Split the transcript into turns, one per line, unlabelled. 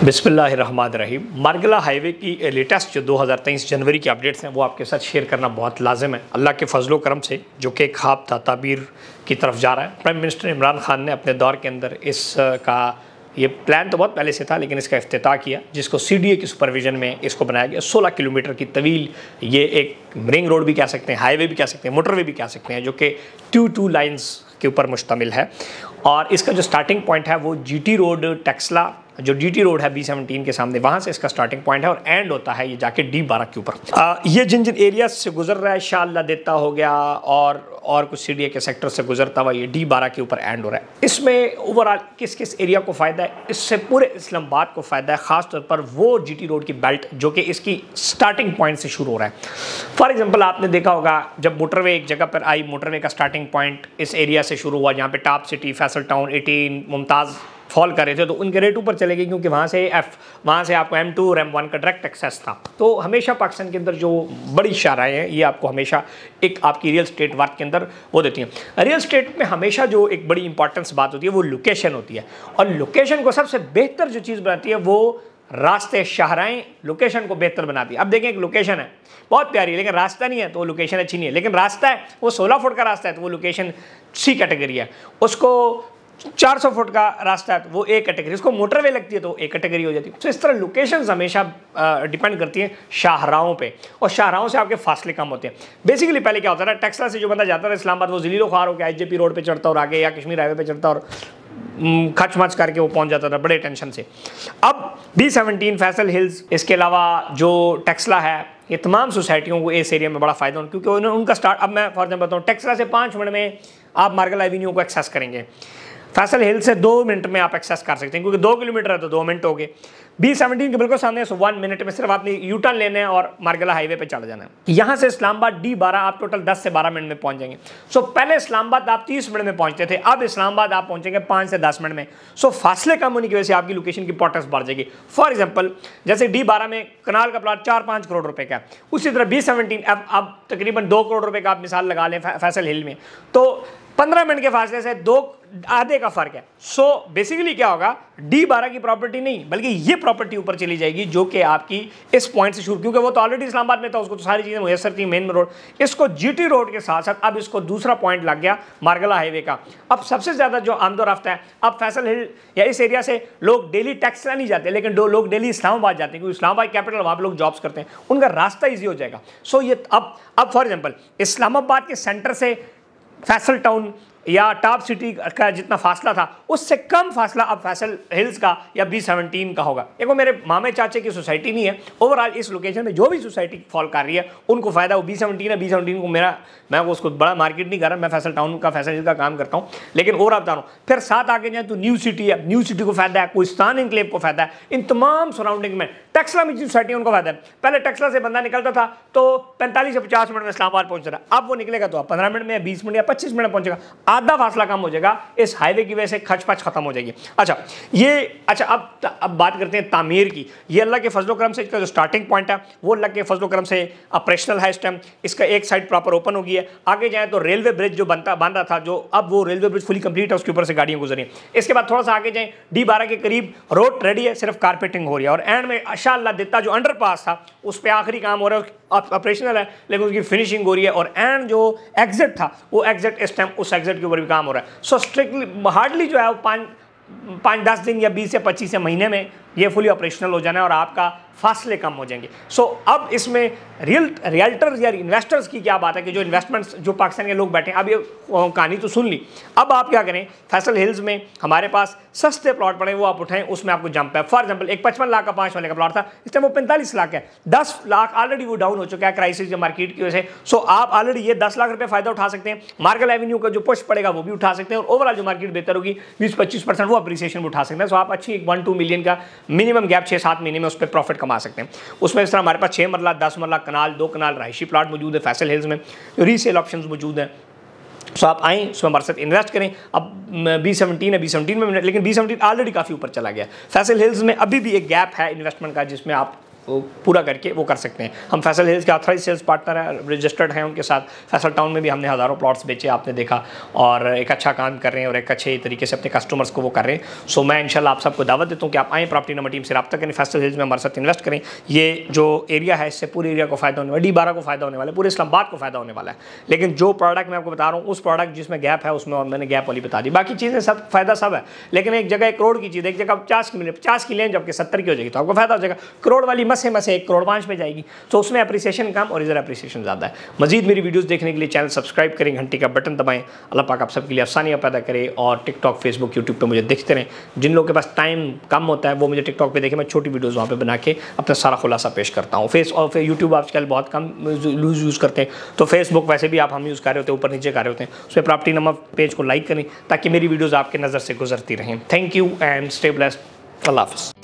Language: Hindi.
बिस्मिल्लाहिर्रहमानिर्रहीम। मार्गिला हाईवे की लेटेस्ट जो 2023 जनवरी की अपडेट्स हैं वो आपके साथ शेयर करना बहुत लाजिम है। अल्लाह के फजलो करम से जो कि ख्वाब था ताबीर की तरफ जा रहा है। प्राइम मिनिस्टर इमरान खान ने अपने दौर के अंदर इसका ये प्लान तो बहुत पहले से था, लेकिन इसका इफ्तिताह किया, जिसको CDA की सुपरविजन में इसको बनाया गया। 16 किलोमीटर की तवील ये एक रिंग रोड भी कह सकते हैं, हाईवे भी कह सकते हैं, मोटरवे भी कह सकते हैं, जो कि 2 लाइन्स के ऊपर मुश्तमिल है। और इसका जो स्टार्टिंग पॉइंट है वो GT रोड टेक्सला, जो GT रोड है B17 के सामने, वहाँ से इसका स्टार्टिंग पॉइंट है और एंड होता है ये जाके D12 के ऊपर। ये जिन जिन एरिया से गुजर रहा है, शाह देता हो गया और कुछ CDA के सेक्टर से गुजरता हुआ ये D12 के ऊपर एंड हो रहा है। इसमें ओवरऑल किस किस एरिया को फ़ायदा है? इससे पूरे इस्लामाबाद को फ़ायदा है, ख़ासतौर पर वो GT रोड की बेल्ट जो कि इसकी स्टार्टिंग पॉइंट से शुरू हो रहा है। फॉर एग्जाम्पल आपने देखा होगा जब मोटरवे एक जगह पर आई, मोटरवे का स्टार्टिंग पॉइंट इस एरिया से शुरू हुआ, जहाँ पे top city, Faisal town, 18 Mumtaz fall कर रहे थे, तो उनके रेट ऊपर चले गए क्योंकि वहाँ से आपको M2 और M1 का डायरेक्ट एक्सेस था। तो हमेशा पाकिस्तान के अंदर जो बड़ी शाहराएँ हैं ये आपको हमेशा एक आपकी रियल स्टेट वर्क के अंदर वो देती हैं। रियल स्टेट में हमेशा जो एक बड़ी इंपॉर्टेंस बात होती है वो लोकेशन होती है, और लोकेशन को सबसे बेहतर जो चीज़ बनाती है वो रास्ते, शाहराएँ लोकेशन को बेहतर बनाती है। अब देखें, एक लोकेशन है बहुत प्यारी है, लेकिन रास्ता नहीं है तो वो लोकेशन अच्छी नहीं है। लेकिन रास्ता है, वो 16 फुट का रास्ता है तो वो लोकेशन C कैटेगरी है। उसको 400 फुट का रास्ता है तो वो A कैटेगरी, उसको मोटरवे लगती है तो A कैटेगरी हो जाती है। तो इस तरह लोकेशंस हमेशा डिपेंड करती हैं शाहराहों पे, और शाहराहों से आपके फासले कम होते हैं। बेसिकली पहले क्या होता था, टेक्सला से जो बंदा जाता था इस्लामाबाद, वो ज़लीलो ख्वार होकर IJP रोड पे चढ़ता और आगे, या कश्मीर हाईवे पे चढ़ता और खच मच करके वो पहुंच जाता था बड़े टेंशन से। अब B17, फैसल हिल्स, इसके अलावा जो टेक्सला है, ये तमाम सोसाइटियों को इस एरिया में बड़ा फ़ायदा हो, क्योंकि उनका स्टार्ट, अब मैं फॉर एग्जाम्पल बताऊँ, टेक्सला से 5 मिनट में आप मार्गिला एवेन्यू को एक्सेस करेंगे। फैसल हिल से 2 मिनट में आप एक्सेस कर सकते हैं, क्योंकि 2 किलोमीटर है तो 2 मिनट हो गए। B17 के बिल्कुल सामने 1 मिनट में सिर्फ आपने U-टर्न लेना है और मार्गिला हाईवे पे चढ़ जाना है। यहाँ से इस्लामाबाद D12 आप टोटल 10 से 12 मिनट में पहुंच जाएंगे। पहले इस्लामाबाद आप 30 मिनट में पहुंचते थे, अब इस्लामाबाद आप पहुंचेंगे 5 से 10 मिनट में। फासले कम होने की वजह से आपकी लोकेशन की इंपॉर्टेंस बढ़ जाएगी। फॉर एग्जाम्पल जैसे D12 में कनाल का प्लॉट 4-5 करोड़ रुपए का है, उसी तरह B17 अब तकरीबन 2 करोड़ रुपए का आप मिसाल लगा लें फैसल हिल में, तो 15 मिनट के फासले से आधे का फर्क है। बेसिकली क्या होगा, D12 की प्रॉपर्टी नहीं बल्कि ये प्रॉपर्टी ऊपर चली जाएगी जो कि आपकी इस पॉइंट से शुरू, क्योंकि वो तो ऑलरेडी इस्लामाबाद में था, उसको तो सारी चीज़ें मुयसर थी, मेन रोड। इसको GT रोड के साथ साथ अब इसको दूसरा पॉइंट लग गया मार्गिला हाईवे का। अब सबसे ज़्यादा जो आमदोरफ्त है, अब फैसल हिल या इस एरिया से लोग डेली टेक्सला नहीं जाते, लेकिन लोग डेली इस्लामाबाद जाते हैं, क्योंकि इस्लामाबाद कैपिटल, वहाँ पर लोग जॉब्स करते हैं, उनका रास्ता ईजी हो जाएगा। ये अब फॉर एग्जाम्पल इस्लामाबाद के सेंटर से फैसल टाउन या टॉप सिटी का जितना फासला था, उससे कम फासला अब फैसल हिल्स का या B17 का होगा। एक वो मेरे मामे चाचे की सोसाइटी नहीं है, ओवरऑल इस लोकेशन में जो भी सोसाइटी फॉल कर रही है उनको फ़ायदा, वो B17 है। B17 को मैं उसको बड़ा मार्केट नहीं कर रहा, मैं फैसल टाउन का, फैसल हिल का काम करता हूँ, लेकिन ओवरऑल बता रहा हूँ। फिर साथ आगे जाए तो न्यू सिटी है, न्यू सिटी को फ़ायदा है, कोहिस्तान इनक्लेव को फ़ायदा है, इन तमाम सराउंडिंग में टेक्सला में जो सोसाइटी है उनको फ़ायदा है। पहले टेक्सला से बंदा निकलता था तो 45 से 50 मिनट में इस्लामाबाद पहुँच रहा है, अब वो निकलेगा तो 15 मिनट में या 20 मिनट या 25 मिनट में पहुँचेगा, आधा फासला कम हो जाएगा। इस हाईवे की वजह से खच-पच खत्म हो जाएगी। अब बात करते हैं तामीर की। ये अल्लाह के फजलो करम से इसका जो स्टार्टिंग पॉइंट है वो अल्लाह के फजलो करम से ऑपरेशनल है इस टाइम। इसका एक साइड प्रॉपर ओपन हो गई है। आगे जाए तो रेलवे ब्रिज जो बांधा था, जो अब वो रेलवे ब्रिज फुली कंप्लीट है, उसके ऊपर से गाड़ियां गुजरी। इसके बाद थोड़ा सा आगे जाए, D12 के करीब रोड रेडी है, सिर्फ कारपेटिंग हो रही है, और एंड में इंशाअल्लाह देता जो अंडरपास था उस पर आखिरी काम हो रहा है, ऑपरेशनल है लेकिन उसकी फिनिशिंग हो रही है, और एंड जो एग्जिट था वो एग्जिट इस टाइम उस एग्जिट के ऊपर भी काम हो रहा है। स्ट्रिक्टली हार्डली जो है वो 5-10 दिन या 20 से 25 महीने में ये फुली ऑपरेशनल हो जाना है और आपका फासले कम हो जाएंगे। अब इसमें रियल्टर्स या इन्वेस्टर्स की क्या बात है कि जो इन्वेस्टमेंट्स जो पाकिस्तान के लोग बैठे हैं, अब ये कहानी तो सुन ली, अब आप क्या करें, फैसल हिल्स में हमारे पास सस्ते प्लॉट पड़े, वो आप उठाएं, उसमें आपको जंप है। फॉर एग्जाम्पल एक 55 लाख का 5 वाले का प्लॉट था, इस टाइम वो 45 लाख है, 10 लाख ऑलरेडी वो डाउन हो चुका है क्राइसिस या मार्केट की वजह से। आप ऑलरेडी ये 10 लाख रुपये फायदा उठा सकते हैं। मार्गिला एवेन्यू का जो पुश पड़ेगा वो भी उठा सकते हैं, और ओवरऑल जो मार्केट बेहतर होगी 20-25% वो अप्रिसिएशन भी उठा सकते हैं। आप अच्छी 1-2 मिलियन का मिनिमम गैप 6-7 महीने में उस पर प्रॉफिट कमा सकते हैं। उसमें इस तरह हमारे पास 6 मरला, 10 मरला, कनाल, 2 कनाल रहायशी प्लाट मौजूद है फैसल हिल्स में, रीसेल ऑप्शंस मौजूद हैं। आप आएँ, उसमें हमारे साथ इन्वेस्ट करें। अब B17 है, B17 में, लेकिन B17 ऑलरेडी काफ़ी ऊपर चला गया। फैसल हिल्स में अभी भी एक गैप है इन्वेस्टमेंट का, जिसमें आप पूरा करके वो कर सकते हैं। हम फैसल हिल्स के ऑथराइज सेल्स पार्टनर हैं, रजिस्टर्ड हैं उनके साथ। फैसल टाउन में भी हमने हज़ारों प्लॉट्स बेचे, आपने देखा, और एक अच्छा काम कर रहे हैं और एक अच्छे तरीके से अपने कस्टमर्स को वो कर रहे हैं। सो मैं इंशाल्लाह आप सबको दावत देता हूँ कि आप आएँ, प्रॉपर्टी नंबर टीम से रब्ता करें, फैसल हिल्स में हमारे साथ इन्वेस्ट करें। ये जो एरिया है इससे पूरे एरिया को फ़ायदा होने वाला, D12 को फ़ायदा होने वाला है, पूरे इस्लामाबाद को फ़ायदा होने वाला है। लेकिन जो प्रोडक्ट मैं आपको बता रहा हूँ उस प्रोडक्ट जिसमें गैप है उसमें मैंने गैप वाली बता दी, बाकी चीज़ें सब फ़ायदा सब है। लेकिन एक जगह 1 करोड़ की चीज़ एक जगह 50 की लें जबकि 70 की हो जाएगी तो आपको फायदा हो जाएगा। करोड़ वाली मसे 1 करोड़ 5 पे जाएगी, तो उसमें अप्रिसिएशन कम और इधर अप्रिसिएशन ज़्यादा है। मजीद मेरी वीडियोस देखने के लिए चैनल सब्सक्राइब करें, घंटी का बटन दबाएं। अल्लाह पाक आप सबके लिए आसानियाँ पैदा करे और टिकटॉक, फेसबुक, यूट्यूब पे मुझे देखते रहें। जिन लोगों के पास टाइम कम होता है वो मुझे टिकटॉक पे देखें, मैं छोटी वीडियोज़ वहाँ पे बना के अपना सारा खुलासा पेश करता हूँ। फिर यूट्यूब आजकल बहुत कम यूज़ करते हैं, तो फेसबुक वैसे भी आप हम यूज़ कर रहे होते हैं, ऊपर नीचे कर रहे होते हैं, उसमें प्रॉपर्टी नंबर पेज को लाइक करें ताकि मेरी वीडियोज़ आपके नज़र से गुजरती रहें। Thank you and stay blessed. अल्लाह हाफ़िज़।